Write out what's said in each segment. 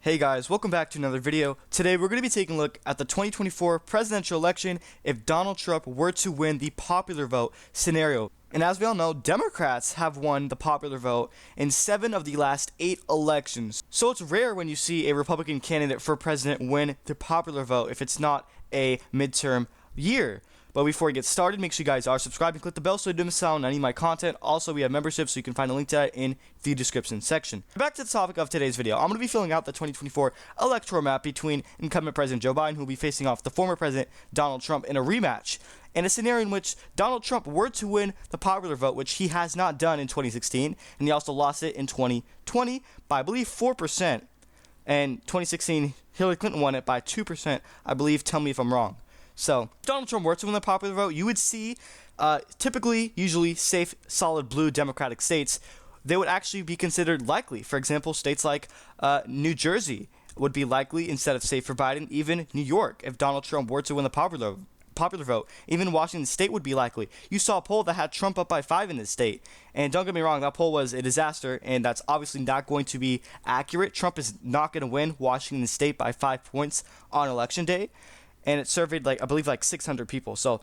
Hey guys, welcome back to another video. Today we're going to be taking a look at the 2024 presidential election if Donald Trump were to win the popular vote scenario. And as we all know, Democrats have won the popular vote in 7 of the last 8 elections. So it's rare when you see a Republican candidate for president win the popular vote if it's not a midterm year. But before we get started, make sure you guys are subscribed and click the bell so you don't miss out on any of my content. Also, we have memberships, so you can find a link to that in the description section. Back to the topic of today's video. I'm going to be filling out the 2024 electoral map between incumbent President Joe Biden, who will be facing off the former President Donald Trump in a rematch, in a scenario in which Donald Trump were to win the popular vote, which he has not done in 2016, and he also lost it in 2020 by, I believe, 4%. And 2016, Hillary Clinton won it by 2%, I believe. Tell me if I'm wrong. So, if Donald Trump were to win the popular vote, you would see usually safe, solid blue Democratic states, they would actually be considered likely. For example, states like New Jersey would be likely instead of safe for Biden. Even New York, if Donald Trump were to win the popular vote. Even Washington State would be likely. You saw a poll that had Trump up by 5 in this state. And don't get me wrong, that poll was a disaster, and that's obviously not going to be accurate. Trump is not going to win Washington State by 5 points on Election Day. And it surveyed, I believe 600 people. So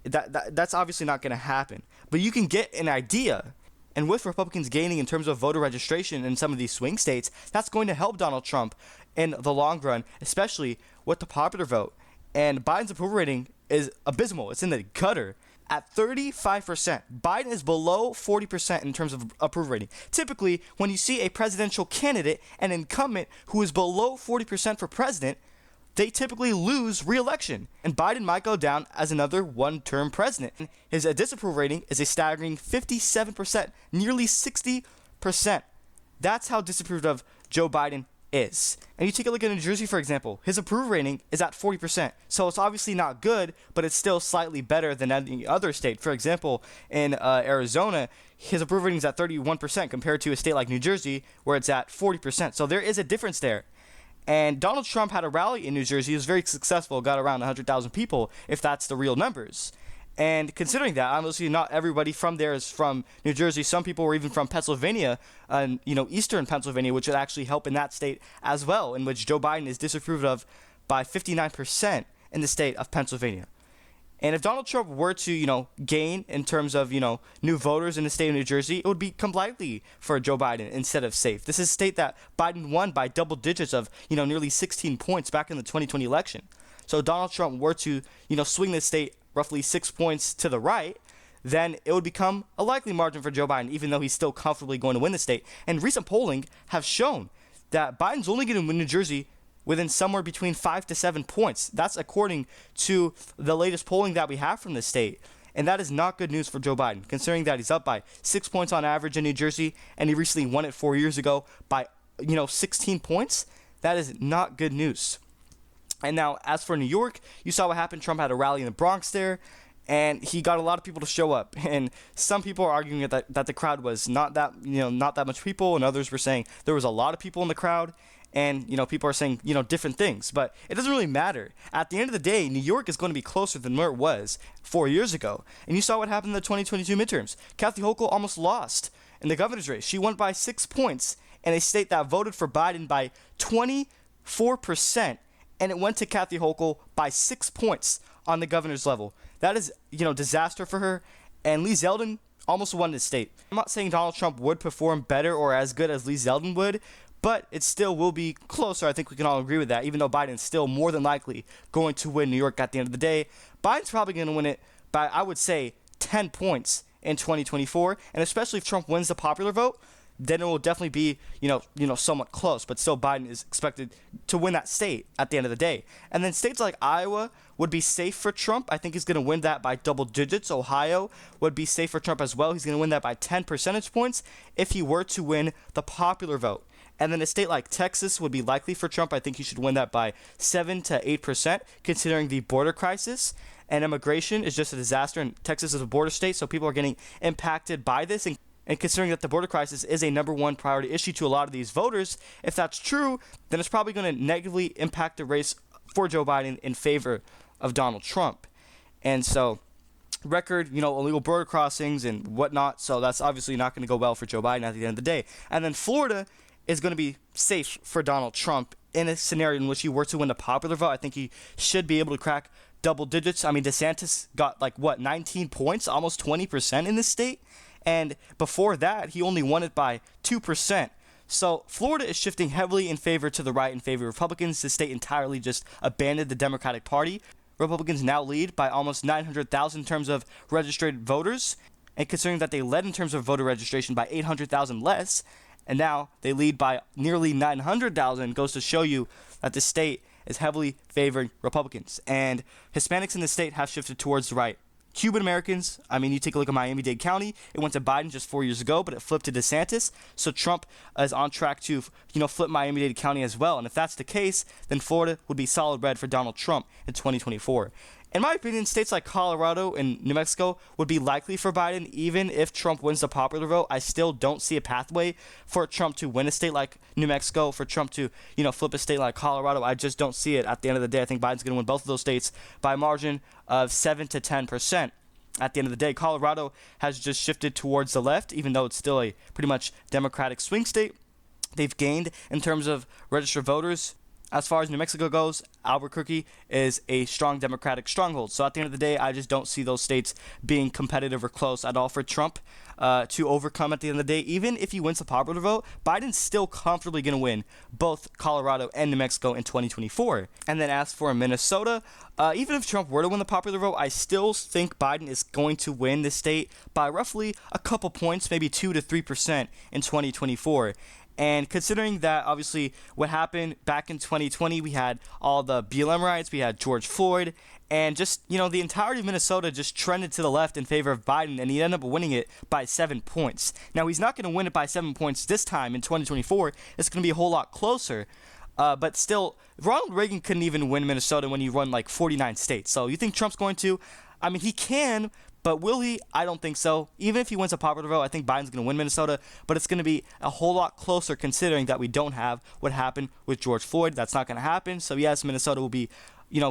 that's obviously not going to happen. But you can get an idea. And with Republicans gaining in terms of voter registration in some of these swing states, that's going to help Donald Trump in the long run, especially with the popular vote. And Biden's approval rating is abysmal. It's in the gutter at 35%. Biden is below 40% in terms of approval rating. Typically, when you see a presidential candidate, an incumbent who is below 40% for president, they typically lose re-election, and Biden might go down as another one-term president. His disapproval rating is a staggering 57%, nearly 60%. That's how disapproved of Joe Biden is. And you take a look at New Jersey, for example. His approval rating is at 40%, so it's obviously not good, but it's still slightly better than any other state. For example, in Arizona, his approval rating is at 31% compared to a state like New Jersey, where it's at 40%. So there is a difference there. And Donald Trump had a rally in New Jersey. He was very successful, got around 100,000 people, if that's the real numbers. And considering that, obviously not everybody from there is from New Jersey. Some people were even from Pennsylvania, eastern Pennsylvania, which would actually help in that state as well, in which Joe Biden is disapproved of by 59% in the state of Pennsylvania. And if Donald Trump were to, gain in terms of, new voters in the state of New Jersey, it would become likely for Joe Biden instead of safe. This is a state that Biden won by double digits of, nearly 16 points back in the 2020 election. So if Donald Trump were to, swing the state roughly 6 points to the right, then it would become a likely margin for Joe Biden, even though he's still comfortably going to win the state. And recent polling have shown that Biden's only going to win New Jersey within somewhere between 5 to 7 points. That's according to the latest polling that we have from the state. And that is not good news for Joe Biden, considering that he's up by 6 points on average in New Jersey, and he recently won it 4 years ago by, 16 points. That is not good news. And now, as for New York, you saw what happened. Trump had a rally in the Bronx there, and he got a lot of people to show up. And some people are arguing that the crowd was not that much people, and others were saying there was a lot of people in the crowd. And, people are saying, different things. But it doesn't really matter. At the end of the day, New York is going to be closer than where it was 4 years ago. And you saw what happened in the 2022 midterms. Kathy Hochul almost lost in the governor's race. She won by 6 points in a state that voted for Biden by 24%. And it went to Kathy Hochul by 6 points on the governor's level. That is, disaster for her. And Lee Zeldin almost won this state. I'm not saying Donald Trump would perform better or as good as Lee Zeldin would, but it still will be closer. I think we can all agree with that, even though Biden's still more than likely going to win New York at the end of the day. Biden's probably going to win it by, I would say, 10 points in 2024. And especially if Trump wins the popular vote, then it will definitely be, somewhat close. But still, Biden is expected to win that state at the end of the day. And then states like Iowa would be safe for Trump. I think he's going to win that by double digits. Ohio would be safe for Trump as well. He's going to win that by 10 percentage points if he were to win the popular vote. And then a state like Texas would be likely for Trump. I think he should win that by 7 to 8%, considering the border crisis. And immigration is just a disaster. And Texas is a border state, so people are getting impacted by this. And considering that the border crisis is a #1 priority issue to a lot of these voters, if that's true, then it's probably going to negatively impact the race for Joe Biden in favor of Donald Trump. And so record, illegal border crossings and whatnot. So that's obviously not going to go well for Joe Biden at the end of the day. And then Florida is going to be safe for Donald Trump in a scenario in which he were to win the popular vote. I think he should be able to crack double digits. I mean, DeSantis got 19 points, almost 20% in this state. And before that, he only won it by 2%. So Florida is shifting heavily in favor to the right, in favor of Republicans. The state entirely just abandoned the Democratic Party. Republicans now lead by almost 900,000 in terms of registered voters. And considering that they led in terms of voter registration by 800,000 less, and now they lead by nearly 900,000, goes to show you that the state is heavily favoring Republicans. And Hispanics in the state have shifted towards the right. Cuban Americans, I mean, you take a look at Miami-Dade County, it went to Biden just 4 years ago, but it flipped to DeSantis. So Trump is on track to, flip Miami-Dade County as well. And if that's the case, then Florida would be solid red for Donald Trump in 2024. In my opinion, states like Colorado and New Mexico would be likely for Biden, even if Trump wins the popular vote. I still don't see a pathway for Trump to win a state like New Mexico, for Trump to, flip a state like Colorado. I just don't see it. At the end of the day, I think Biden's going to win both of those states by a margin of 7 to 10%. At the end of the day, Colorado has just shifted towards the left, even though it's still a pretty much Democratic swing state. They've gained in terms of registered voters. As far as New Mexico goes, Albuquerque is a strong Democratic stronghold. So at the end of the day, I just don't see those states being competitive or close at all for Trump to overcome at the end of the day. Even if he wins the popular vote, Biden's still comfortably going to win both Colorado and New Mexico in 2024. And then as for Minnesota, even if Trump were to win the popular vote, I still think Biden is going to win the state by roughly a couple points, maybe 2 to 3% in 2024. And considering that, obviously, what happened back in 2020, we had all the BLM riots, we had George Floyd, and just, the entirety of Minnesota just trended to the left in favor of Biden, and he ended up winning it by 7 points. Now, he's not going to win it by 7 points this time in 2024. It's going to be a whole lot closer. But still, Ronald Reagan couldn't even win Minnesota when he won 49 states. So you think Trump's going to? I mean, he can. But will he? I don't think so. Even if he wins a popular vote, I think Biden's going to win Minnesota. But it's going to be a whole lot closer considering that we don't have what happened with George Floyd. That's not going to happen. So, yes, Minnesota will be,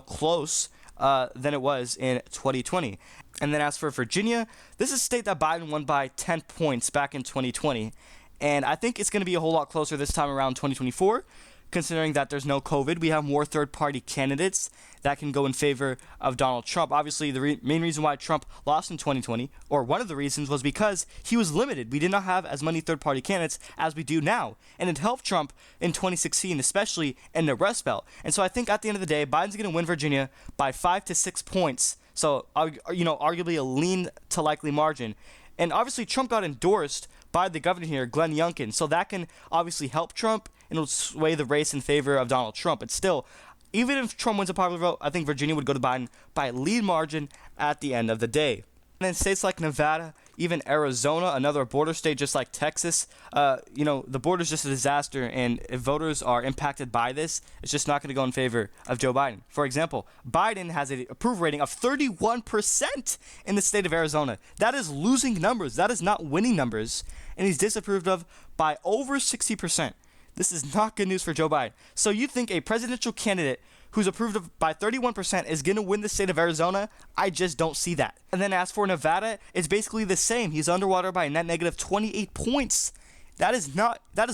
close than it was in 2020. And then as for Virginia, this is a state that Biden won by 10 points back in 2020. And I think it's going to be a whole lot closer this time around 2024. Considering that there's no COVID, we have more third-party candidates that can go in favor of Donald Trump. Obviously, the main reason why Trump lost in 2020, or one of the reasons, was because he was limited. We did not have as many third-party candidates as we do now. And it helped Trump in 2016, especially in the Rust Belt. And so I think at the end of the day, Biden's going to win Virginia by 5 to 6 points. So, arguably a lean to likely margin. And obviously, Trump got endorsed by the governor here, Glenn Youngkin. So that can obviously help Trump, and it'll sway the race in favor of Donald Trump. But still, even if Trump wins a popular vote, I think Virginia would go to Biden by a lead margin at the end of the day. And in states like Nevada, even Arizona, another border state just like Texas, the border's just a disaster. And if voters are impacted by this, it's just not going to go in favor of Joe Biden. For example, Biden has an approval rating of 31% in the state of Arizona. That is losing numbers. That is not winning numbers. And he's disapproved of by over 60%. This is not good news for Joe Biden. So you think a presidential candidate who's approved of by 31% is going to win the state of Arizona? I just don't see that. And then as for Nevada, it's basically the same. He's underwater by a net negative 28 points. That is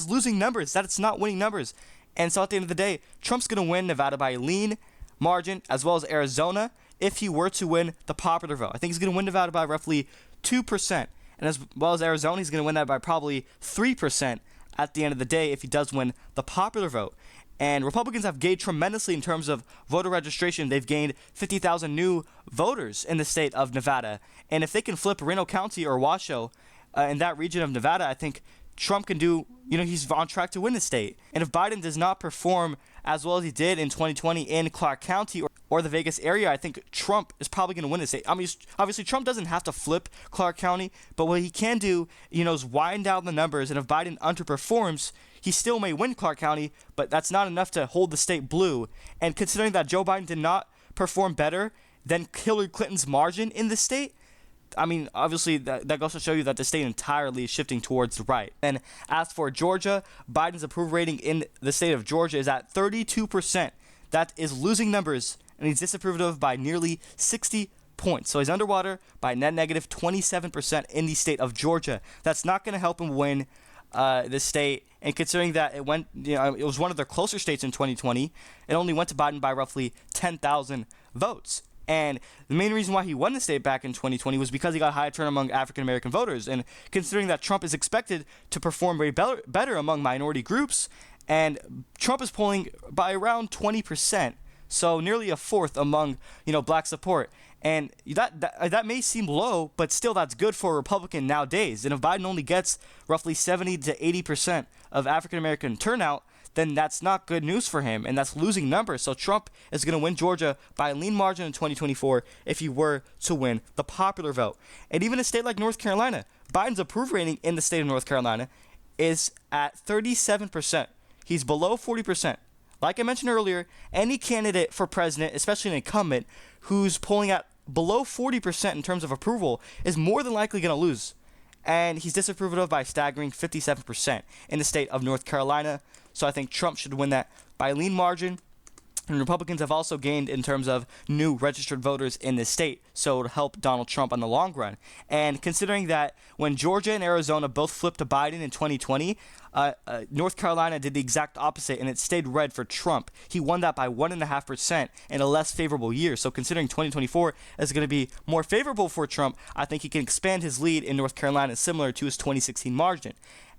losing numbers. That's not winning numbers. And so at the end of the day, Trump's going to win Nevada by a lean margin, as well as Arizona, if he were to win the popular vote. I think he's going to win Nevada by roughly 2%. And as well as Arizona, he's going to win that by probably 3%. At the end of the day, if he does win the popular vote. And Republicans have gained tremendously in terms of voter registration. They've gained 50,000 new voters in the state of Nevada. And if they can flip Reno County or Washoe in that region of Nevada, I think Trump can do, he's on track to win the state. And if Biden does not perform as well as he did in 2020 in Clark County or the Vegas area, I think Trump is probably going to win the state. I mean, obviously, Trump doesn't have to flip Clark County, but what he can do, is wind down the numbers. And if Biden underperforms, he still may win Clark County, but that's not enough to hold the state blue. And considering that Joe Biden did not perform better than Hillary Clinton's margin in the state, I mean, obviously, that goes to show you that the state entirely is shifting towards the right. And as for Georgia, Biden's approval rating in the state of Georgia is at 32%. That is losing numbers, and he's disapproved of by nearly 60 points. So he's underwater by net negative 27% in the state of Georgia. That's not going to help him win this state, and considering that it went, it was one of their closer states in 2020, it only went to Biden by roughly 10,000 votes. And the main reason why he won the state back in 2020 was because he got a high turn among African American voters. And considering that Trump is expected to perform way better among minority groups, and Trump is polling by around 20%, so nearly a fourth among black support. And that may seem low, but still that's good for a Republican nowadays. And if Biden only gets roughly 70 to 80% of African American turnout, then that's not good news for him, and that's losing numbers. So Trump is going to win Georgia by a lean margin in 2024 if he were to win the popular vote. And even a state like North Carolina, Biden's approval rating in the state of North Carolina is at 37%. He's below 40%. Like I mentioned earlier, any candidate for president, especially an incumbent, who's polling at below 40% in terms of approval is more than likely going to lose. And he's disapproved of by a staggering 57% in the state of North Carolina. So I think Trump should win that by a lean margin. And Republicans have also gained in terms of new registered voters in this state, so it'll help Donald Trump on the long run. And considering that when Georgia and Arizona both flipped to Biden in 2020, North Carolina did the exact opposite, and it stayed red for Trump. He won that by 1.5% in a less favorable year. So considering 2024 is going to be more favorable for Trump, I think he can expand his lead in North Carolina similar to his 2016 margin.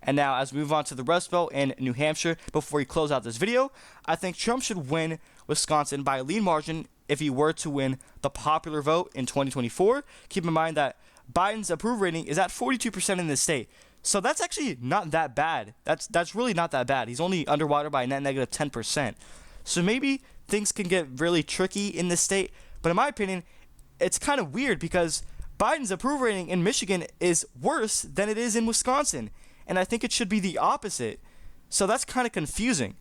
And now, as we move on to the Rust Belt and New Hampshire, before we close out this video, I think Trump should win Wisconsin by a lean margin if he were to win the popular vote in 2024. Keep in mind that Biden's approval rating is at 42% in this state. So that's actually not that bad. That's really not that bad. He's only underwater by a net negative 10%. So maybe things can get really tricky in this state. But in my opinion, it's kind of weird because Biden's approval rating in Michigan is worse than it is in Wisconsin. And I think it should be the opposite. So that's kind of confusing.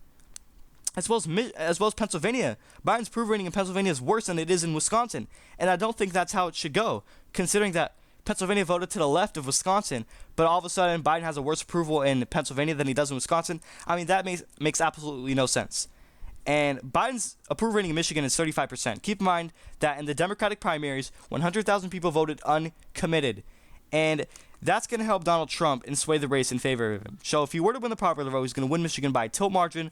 As well as Pennsylvania. Biden's approval rating in Pennsylvania is worse than it is in Wisconsin. And I don't think that's how it should go, considering that Pennsylvania voted to the left of Wisconsin, but all of a sudden Biden has a worse approval in Pennsylvania than he does in Wisconsin. I mean, that makes absolutely no sense. And Biden's approval rating in Michigan is 35%. Keep in mind that in the Democratic primaries, 100,000 people voted uncommitted. And that's going to help Donald Trump and sway the race in favor of him. So if he were to win the popular vote, he's going to win Michigan by a tilt margin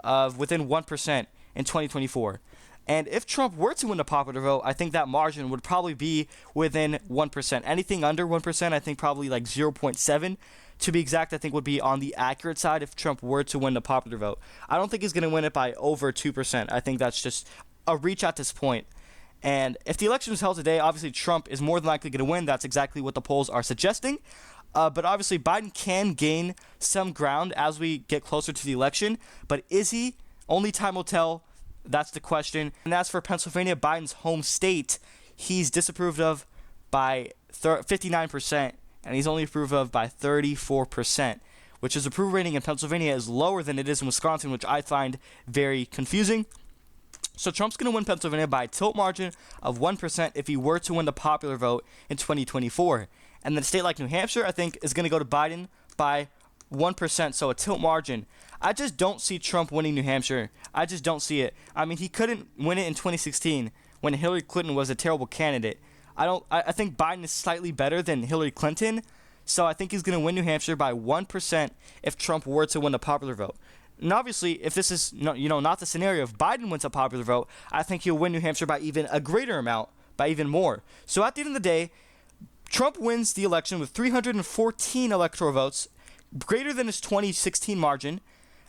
of within 1% in 2024. And if Trump were to win the popular vote, I think that margin would probably be within 1%. Anything under 1%, I think probably like 0.7 to be exact, I think would be on the accurate side if Trump were to win the popular vote. I don't think he's going to win it by over 2%. I think that's just a reach at this point. And if the election was held today, obviously Trump is more than likely going to win. That's exactly what the polls are suggesting. But obviously Biden can gain some ground as we get closer to the election. But is he? Only time will tell. That's the question. And as for Pennsylvania, Biden's home state, he's disapproved of by 59%, and he's only approved of by 34%, which his approval rating in Pennsylvania is lower than it is in Wisconsin, which I find very confusing. So Trump's going to win Pennsylvania by a tilt margin of 1% if he were to win the popular vote in 2024. And then a state like New Hampshire, I think, is going to go to Biden by 1%, so a tilt margin. I just don't see Trump winning New Hampshire. I just don't see it. I mean, he couldn't win it in 2016 when Hillary Clinton was a terrible candidate. I think Biden is slightly better than Hillary Clinton, so I think he's going to win New Hampshire by 1% if Trump were to win the popular vote. And obviously, if this is not the scenario, if Biden wins a popular vote, I think he'll win New Hampshire by even a greater amount, by even more. So at the end of the day, Trump wins the election with 314 electoral votes, greater than his 2016 margin,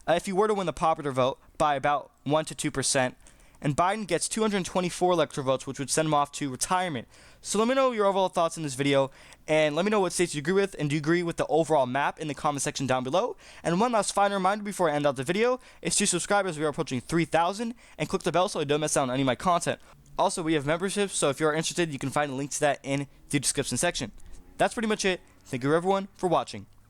if he were to win the popular vote by about 1 to 2%. And Biden gets 224 electoral votes, which would send him off to retirement. So let me know your overall thoughts in this video, and let me know what states you agree with, and do you agree with the overall map in the comment section down below. And one last final reminder before I end out the video is to subscribe as we are approaching 3,000, and click the bell so you don't miss out on any of my content. Also, we have memberships, so if you are interested, you can find a link to that in the description section. That's pretty much it. Thank you everyone for watching.